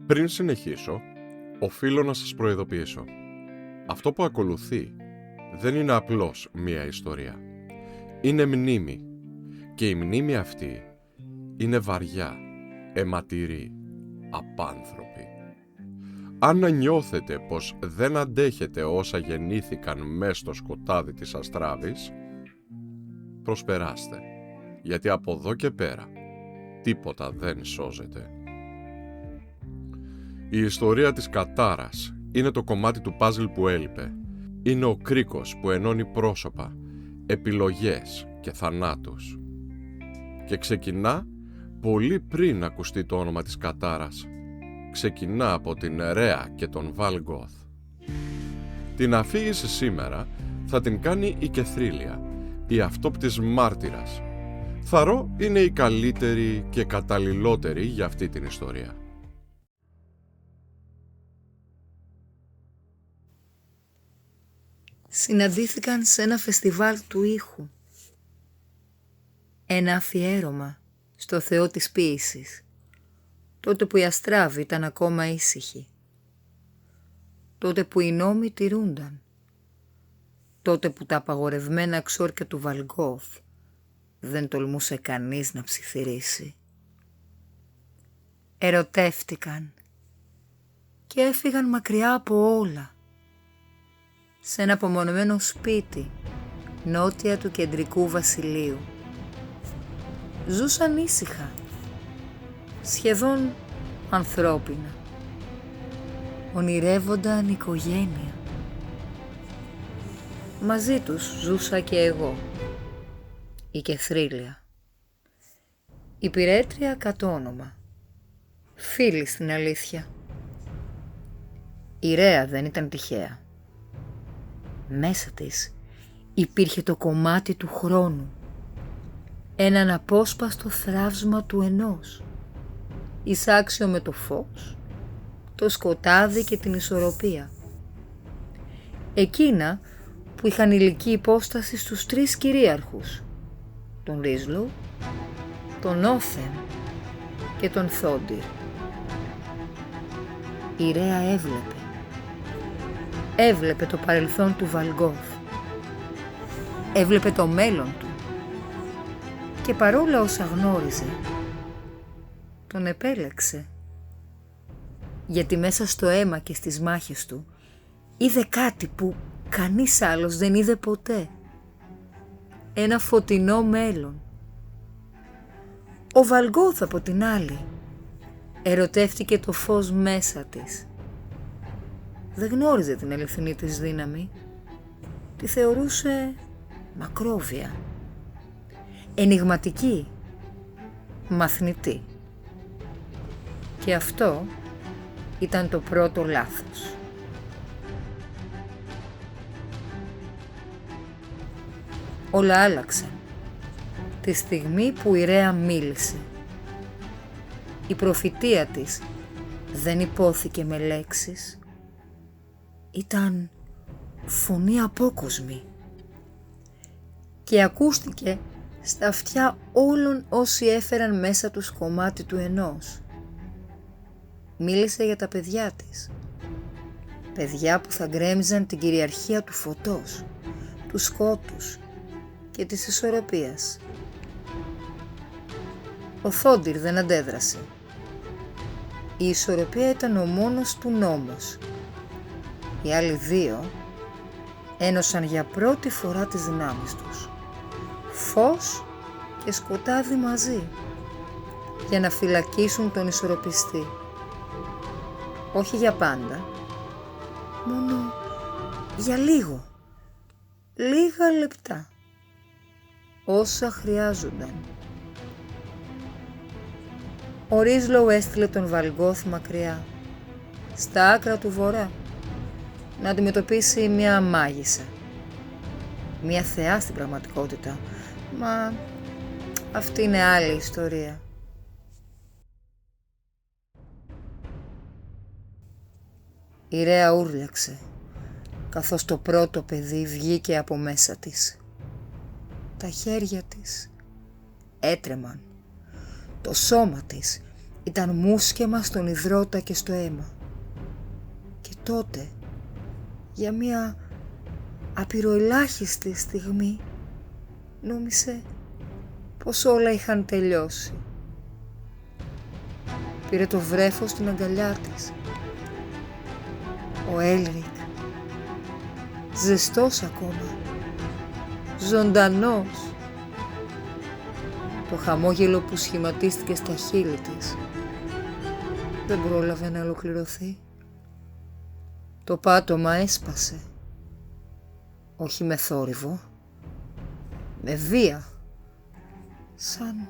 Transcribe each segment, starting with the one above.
Πριν συνεχίσω, οφείλω να σας προειδοποιήσω. Αυτό που ακολουθεί δεν είναι απλώς μία ιστορία. Είναι μνήμη. Και η μνήμη αυτή είναι βαριά, αιματηρή, απάνθρωπη. Αν νιώθετε πως δεν αντέχετε όσα γεννήθηκαν μες στο σκοτάδι της αστράβης, προσπεράστε, γιατί από εδώ και πέρα τίποτα δεν σώζεται. Η ιστορία της κατάρας είναι το κομμάτι του παζλ που έλειπε. Είναι ο κρίκος που ενώνει πρόσωπα, επιλογές και θανάτους. Και ξεκινά πολύ πριν ακουστεί το όνομα της κατάρας. Ξεκινά από την Ρέα και τον Βαλγκόθ. Την αφήγηση σήμερα θα την κάνει η Κεθρίλια, η αυτόπτης μάρτυρας. Θαρώ είναι η καλύτερη και καταλληλότερη για αυτή την ιστορία. Συναντήθηκαν σε ένα φεστιβάλ του ήχου. Ένα αφιέρωμα στο Θεό της ποίησης, τότε που η αστράβη ήταν ακόμα ήσυχη, τότε που οι νόμοι τηρούνταν, τότε που τα απαγορευμένα ξόρκια του Βαλγκόθ δεν τολμούσε κανείς να ψιθυρίσει. Ερωτεύτηκαν και έφυγαν μακριά από όλα, σε ένα απομονωμένο σπίτι νότια του κεντρικού βασιλείου. Ζούσαν ήσυχα, σχεδόν ανθρώπινα. Ονειρεύονταν οικογένεια. Μαζί τους ζούσα και εγώ, η Κεθρίλια. Υπηρέτρια κατ' όνομα, φίλη στην αλήθεια. Η Ρέα δεν ήταν τυχαία. Μέσα της υπήρχε το κομμάτι του χρόνου, ένα αναπόσπαστο θραύσμα του ενός, εισάξιο με το φως, το σκοτάδι και την ισορροπία. Εκείνα που είχαν ηλική υπόσταση στους τρεις κυρίαρχους, τον Ρίζλο, τον Όθεμ και τον Θόντιρ. Η Ρέα έβλεπε το παρελθόν του Βαλγκόθ, έβλεπε το μέλλον του και παρόλα όσα γνώριζε, τον επέλεξε, γιατί μέσα στο αίμα και στις μάχες του είδε κάτι που κανείς άλλος δεν είδε ποτέ, ένα φωτεινό μέλλον. Ο Βαλγκόθ από την άλλη ερωτεύτηκε το φως μέσα της. Δεν γνώριζε την αληθινή της δύναμη, τη θεωρούσε μακρόβια, ενιγματική, μαθνητή. Και αυτό ήταν το πρώτο λάθος. Όλα άλλαξαν τη στιγμή που η Ρέα μίλησε. Η προφητεία της δεν υπόθηκε με λέξεις. Ήταν φωνή απόκοσμη και ακούστηκε στα αυτιά όλων όσοι έφεραν μέσα τους κομμάτι του ενός. Μίλησε για τα παιδιά της, παιδιά που θα γκρέμιζαν την κυριαρχία του φωτός, του σκότους και της ισορροπίας. Ο Θόντιρ δεν αντέδρασε. Η ισορροπία ήταν ο μόνος του νόμος. Οι άλλοι δύο ένωσαν για πρώτη φορά τις δυνάμεις τους, φως και σκοτάδι μαζί, για να φυλακίσουν τον ισορροπιστή. Όχι για πάντα, μόνο για λίγα λεπτά, όσα χρειάζονταν. Ο Ρίζλο έστειλε τον Βαλγκόθ μακριά, στα άκρα του βορρά, να αντιμετωπίσει μια μάγισσα, μια θεά στην πραγματικότητα, μα αυτή είναι άλλη ιστορία. Η Ρέα ούρλιαξε, καθώς το πρώτο παιδί βγήκε από μέσα της. Τα χέρια της έτρεμαν, το σώμα της ήταν μουσκεμα στον υδρότα και στο αίμα. Και τότε, για μια απειροελάχιστη στιγμή, νόμισε πως όλα είχαν τελειώσει. Πήρε το βρέφος στην αγκαλιά της. Ο Έλρικ, ζεστός ακόμα, ζωντανός. Το χαμόγελο που σχηματίστηκε στα χείλη της δεν πρόλαβε να ολοκληρωθεί. Το πάτωμα έσπασε. Όχι με θόρυβο, με βία, σαν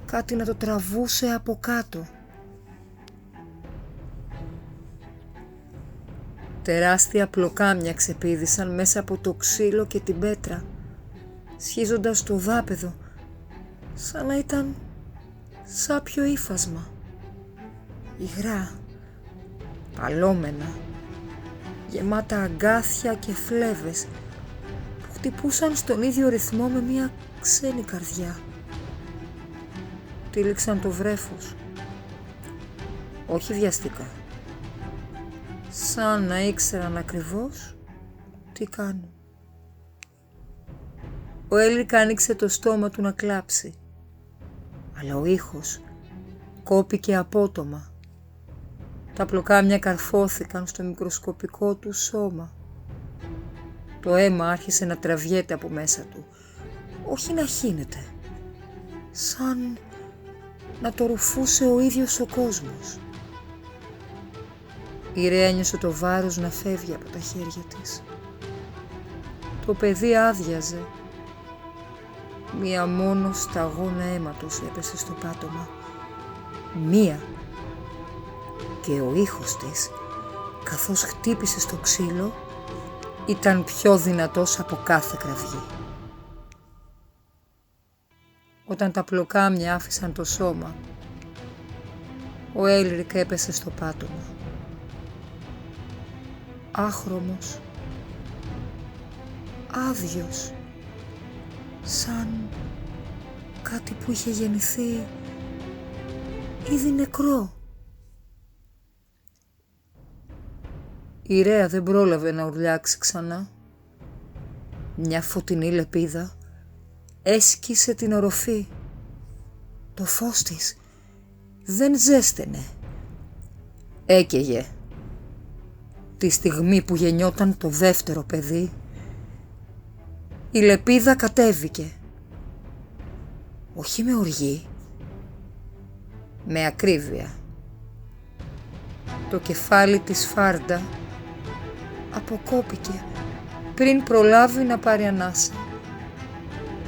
κάτι να το τραβούσε από κάτω. Τεράστια πλοκάμια ξεπήδησαν μέσα από το ξύλο και την πέτρα, σχίζοντας το δάπεδο, σαν να ήταν σάπιο ύφασμα. Υγρά, παλώμενα, γεμάτα αγκάθια και φλέβες που χτυπούσαν στον ίδιο ρυθμό με μια ξένη καρδιά. Τύλιξαν το βρέφος, όχι βιαστικά, σαν να ήξεραν ακριβώς τι κάνουν. Ο Έλρικ άνοιξε το στόμα του να κλάψει, αλλά ο ήχος κόπηκε απότομα. Τα πλοκάμια καρφώθηκαν στο μικροσκοπικό του σώμα. Το αίμα άρχισε να τραβιέται από μέσα του, όχι να χύνεται, σαν να το ρουφούσε ο ίδιος ο κόσμος. Η Ρέα ένιωσε το βάρος να φεύγει από τα χέρια της. Το παιδί άδειαζε. Μία μόνο σταγόνα αίματος έπεσε στο πάτωμα. Μία. Και ο ήχος της, καθώς χτύπησε στο ξύλο, ήταν πιο δυνατός από κάθε κραυγή. Όταν τα πλοκάμια άφησαν το σώμα, ο Έλρικ έπεσε στο πάτωμα. Άχρωμος, άδειος, σαν κάτι που είχε γεννηθεί ήδη νεκρό. Η Ρέα δεν πρόλαβε να ουρλιάξει ξανά. Μια φωτεινή λεπίδα έσκησε την οροφή. Το φως της δεν ζέστενε. Έκαιγε. Τη στιγμή που γεννιόταν το δεύτερο παιδί, η λεπίδα κατέβηκε. Όχι με οργή, με ακρίβεια. Το κεφάλι της Φάρντα αποκόπηκε πριν προλάβει να πάρει ανάσα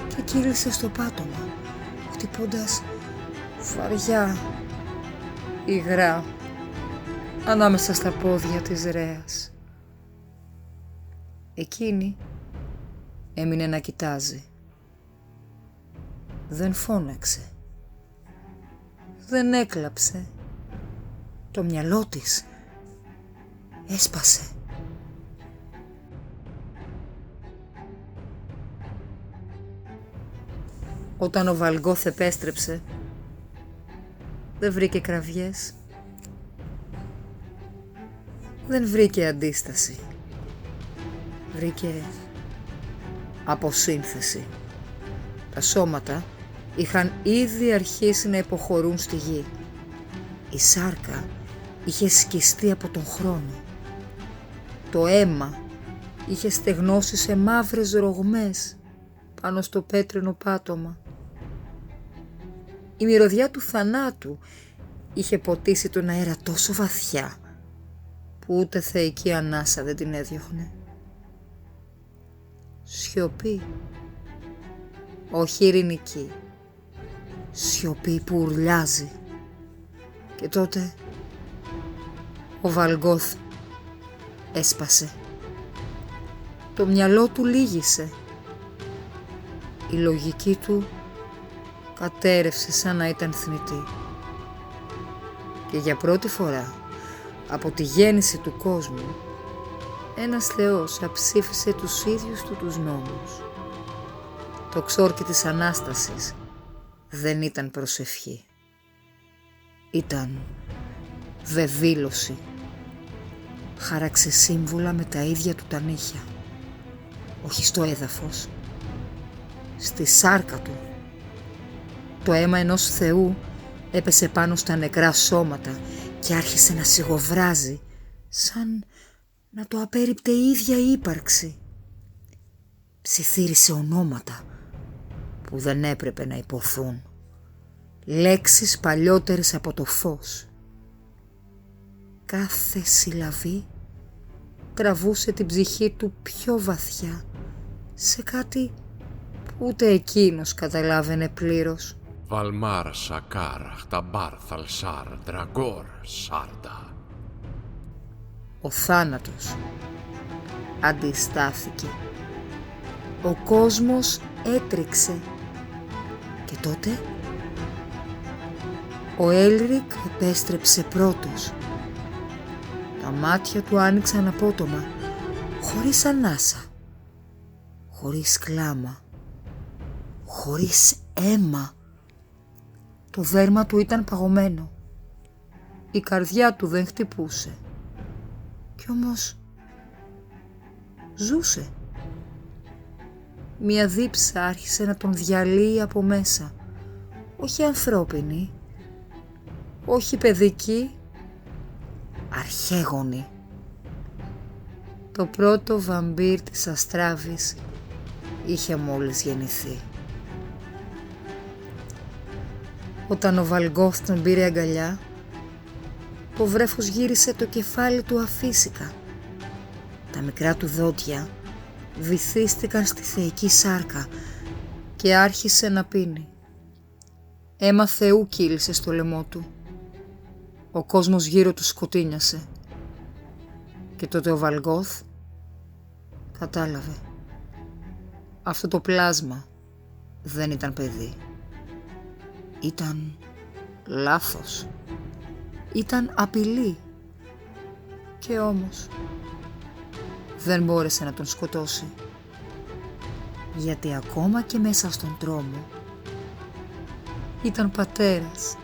και κύλησε στο πάτωμα, χτυπώντας βαριά, υγρά, ανάμεσα στα πόδια της Ρέας. Εκείνη έμεινε να κοιτάζει. Δεν φώναξε. Δεν έκλαψε. Το μυαλό της έσπασε. Όταν ο Βαλγκόθ επέστρεψε, δεν βρήκε κραυγές. Δεν βρήκε αντίσταση. Βρήκε αποσύνθεση. Τα σώματα είχαν ήδη αρχίσει να υποχωρούν στη γη. Η σάρκα είχε σκιστεί από τον χρόνο. Το αίμα είχε στεγνώσει σε μαύρες ρογμές πάνω στο πέτρινο πάτωμα. Η μυρωδιά του θανάτου είχε ποτίσει τον αέρα τόσο βαθιά που ούτε θεϊκή ανάσα δεν την έδιωχνε. Σιωπή, όχι ειρηνική. Σιωπή που ουρλιάζει. Και τότε ο Βαλγκόθ έσπασε. Το μυαλό του λύγησε. Η λογική του κατέρευσε σαν να ήταν θνητή. Και για πρώτη φορά από τη γέννηση του κόσμου, ένας Θεός αψήφισε τους ίδιους του τους νόμους. Το ξόρκι της Ανάστασης δεν ήταν προσευχή. Ήταν βεβήλωση. Χάραξε σύμβολα με τα ίδια του τα νύχια. Όχι στο έδαφος, στη σάρκα του. Το αίμα ενός θεού έπεσε πάνω στα νεκρά σώματα και άρχισε να σιγοβράζει, σαν να το απέρριπτε η ίδια η ύπαρξη. Ψιθύρισε ονόματα που δεν έπρεπε να υποθούν, λέξεις παλιότερες από το φως. Κάθε συλλαβή τραβούσε την ψυχή του πιο βαθιά σε κάτι που ούτε εκείνος καταλάβαινε πλήρως. Βαλμάρ, Σακάρ, Αχταμπάρ, Θαλσάρ, Ντραγκόρ, Σάρντα. Ο θάνατος αντιστάθηκε. Ο κόσμος έτρεξε. Και τότε ο Έλρικ επέστρεψε πρώτος. Τα μάτια του άνοιξαν απότομα, χωρίς ανάσα, χωρίς κλάμα, χωρίς αίμα. Το δέρμα του ήταν παγωμένο. Η καρδιά του δεν χτυπούσε. Κι όμως ζούσε. Μια δίψα άρχισε να τον διαλύει από μέσα. Όχι ανθρώπινη, όχι παιδική, αρχαίγονη. Το πρώτο βαμπύρ της Αστράβης είχε μόλις γεννηθεί. Όταν ο Βαλγκόθ τον πήρε αγκαλιά, το βρέφος γύρισε το κεφάλι του αφύσικα. Τα μικρά του δόντια βυθίστηκαν στη θεϊκή σάρκα και άρχισε να πίνει. Αίμα Θεού κύλησε στο λαιμό του. Ο κόσμος γύρω του σκοτίνιασε. Και τότε ο Βαλγκόθ κατάλαβε. Αυτό το πλάσμα δεν ήταν παιδί. Ήταν λάθος. Ήταν απειλή. Και όμως δεν μπόρεσε να τον σκοτώσει. Γιατί ακόμα και μέσα στον τρόμο ήταν πατέρας.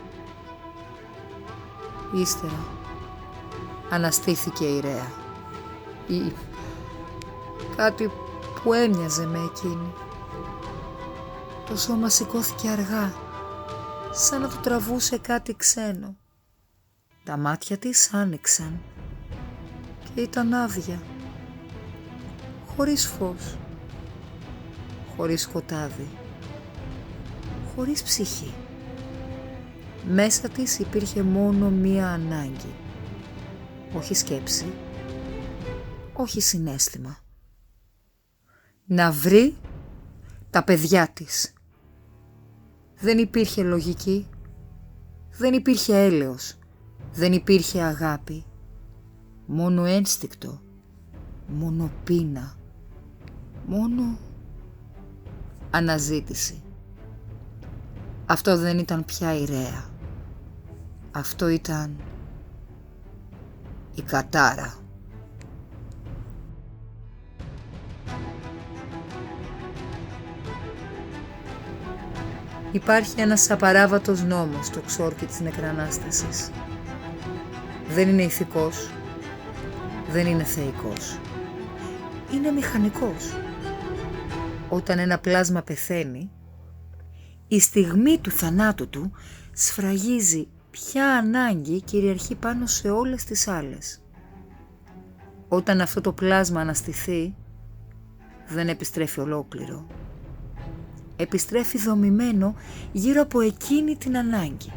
Ύστερα αναστήθηκε η Ρέα ή κάτι που έμοιαζε με εκείνη. Το σώμα σηκώθηκε αργά, σαν να το τραβούσε κάτι ξένο. Τα μάτια της άνοιξαν και ήταν άδεια, χωρίς φως, χωρίς σκοτάδι, χωρίς ψυχή. Μέσα της υπήρχε μόνο μία ανάγκη. Όχι σκέψη, όχι συναίσθημα. Να βρει τα παιδιά της. Δεν υπήρχε λογική, δεν υπήρχε έλεος, δεν υπήρχε αγάπη. Μόνο ένστικτο, μόνο πείνα, μόνο αναζήτηση. Αυτό δεν ήταν πια η Ρέα. Αυτό ήταν η Κατάρα. Υπάρχει ένας απαράβατος νόμος στο ξόρκι της νεκρανάστασης. Δεν είναι ηθικός, δεν είναι θεϊκός. Είναι μηχανικός. Όταν ένα πλάσμα πεθαίνει, η στιγμή του θανάτου του σφραγίζει ποια ανάγκη κυριαρχεί πάνω σε όλες τις άλλες. Όταν αυτό το πλάσμα αναστηθεί, δεν επιστρέφει ολόκληρο. Επιστρέφει δομημένο γύρω από εκείνη την ανάγκη.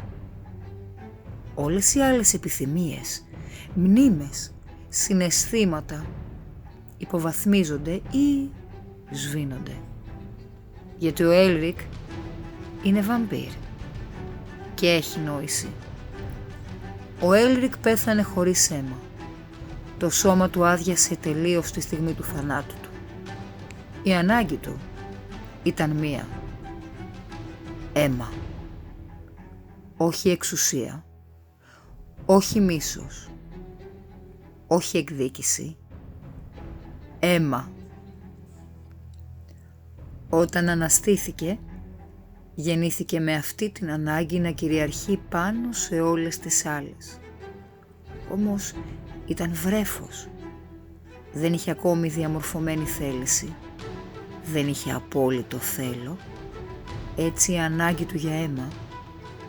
Όλες οι άλλες επιθυμίες, μνήμες, συναισθήματα υποβαθμίζονται ή σβήνονται. Γιατί ο Έλρικ είναι βαμπύρ και έχει νόηση. Ο Έλρικ πέθανε χωρίς αίμα. Το σώμα του άδειασε τελείως τη στιγμή του θανάτου του. Η ανάγκη του ήταν μία. Αίμα. Όχι εξουσία. Όχι μίσος. Όχι εκδίκηση. Αίμα. Όταν αναστήθηκε, Γεννήθηκε με αυτή την ανάγκη να κυριαρχεί πάνω σε όλες τις άλλες. Όμως ήταν βρέφος. Δεν είχε ακόμη διαμορφωμένη θέληση. Δεν είχε απόλυτο θέλω. Έτσι η ανάγκη του για αίμα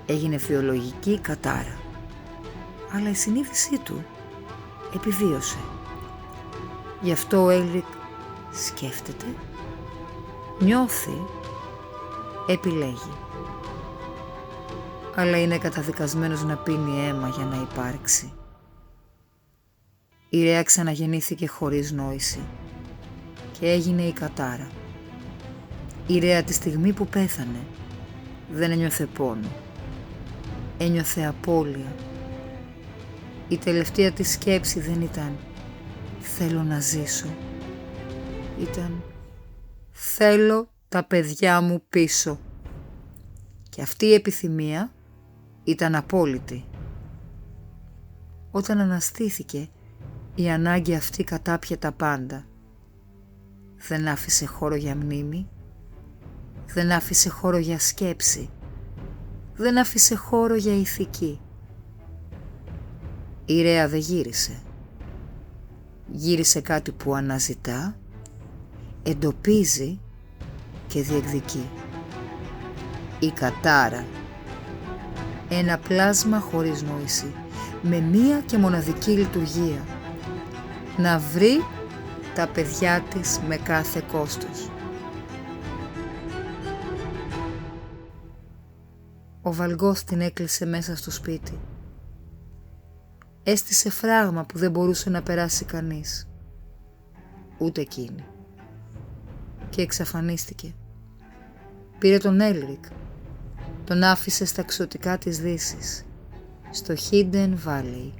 έγινε βιολογική κατάρα. Αλλά η συνείδησή του επιβίωσε. Γι' αυτό ο Έλρικ σκέφτεται, νιώθει, επιλέγει. Αλλά είναι καταδικασμένος να πίνει αίμα για να υπάρξει. Η Ρέα ξαναγεννήθηκε χωρίς νόηση και έγινε η κατάρα. Η Ρέα τη στιγμή που πέθανε δεν ένιωθε πόνο. Ένιωθε απώλεια. Η τελευταία της σκέψη δεν ήταν «θέλω να ζήσω». Ήταν «θέλω τα παιδιά μου πίσω». Και αυτή η επιθυμία ήταν απόλυτη. Όταν αναστήθηκε, η ανάγκη αυτή κατάπιε τα πάντα. Δεν άφησε χώρο για μνήμη, δεν άφησε χώρο για σκέψη, δεν άφησε χώρο για ηθική. Η Ρέα δεν γύρισε. Γύρισε κάτι που αναζητά, εντοπίζει και διεκδικεί. Η κατάρα. Ένα πλάσμα χωρίς νόηση, με μία και μοναδική λειτουργία. Να βρει τα παιδιά της με κάθε κόστος. Ο Βαλγκόθ την έκλεισε μέσα στο σπίτι. Έστησε φράγμα που δεν μπορούσε να περάσει κανείς. Ούτε εκείνη. Και εξαφανίστηκε. Πήρε τον Έλρικ. Τον άφησε στα εξωτικά της Δύσης, στο Hidden Valley.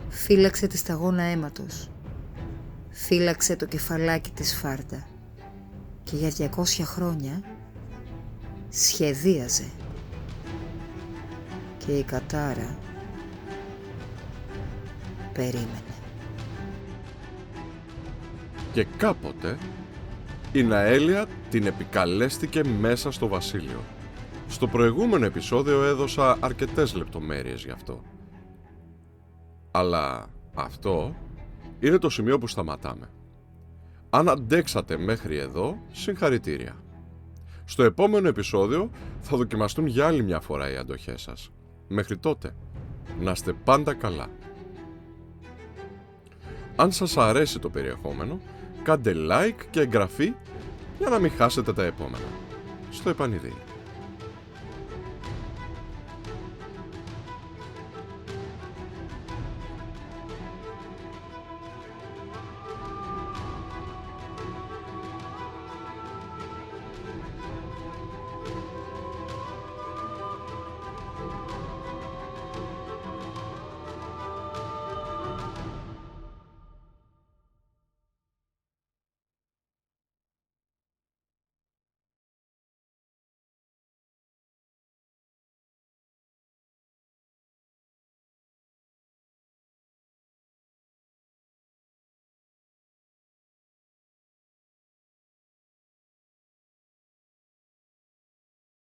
Φύλαξε τη σταγόνα αίματος. Φύλαξε το κεφαλάκι της Φάρτα. Και για 200 χρόνια σχεδίαζε. Και η κατάρα περίμενε. Και κάποτε η Ναέλια την επικαλέστηκε μέσα στο βασίλειο. Στο προηγούμενο επεισόδιο έδωσα αρκετές λεπτομέρειες γι' αυτό. Αλλά αυτό είναι το σημείο που σταματάμε. Αν αντέξατε μέχρι εδώ, συγχαρητήρια. Στο επόμενο επεισόδιο θα δοκιμαστούν για άλλη μια φορά οι αντοχές σας. Μέχρι τότε, να είστε πάντα καλά. Αν σας αρέσει το περιεχόμενο, κάντε like και εγγραφή για να μην χάσετε τα επόμενα. Στο επανειδήν.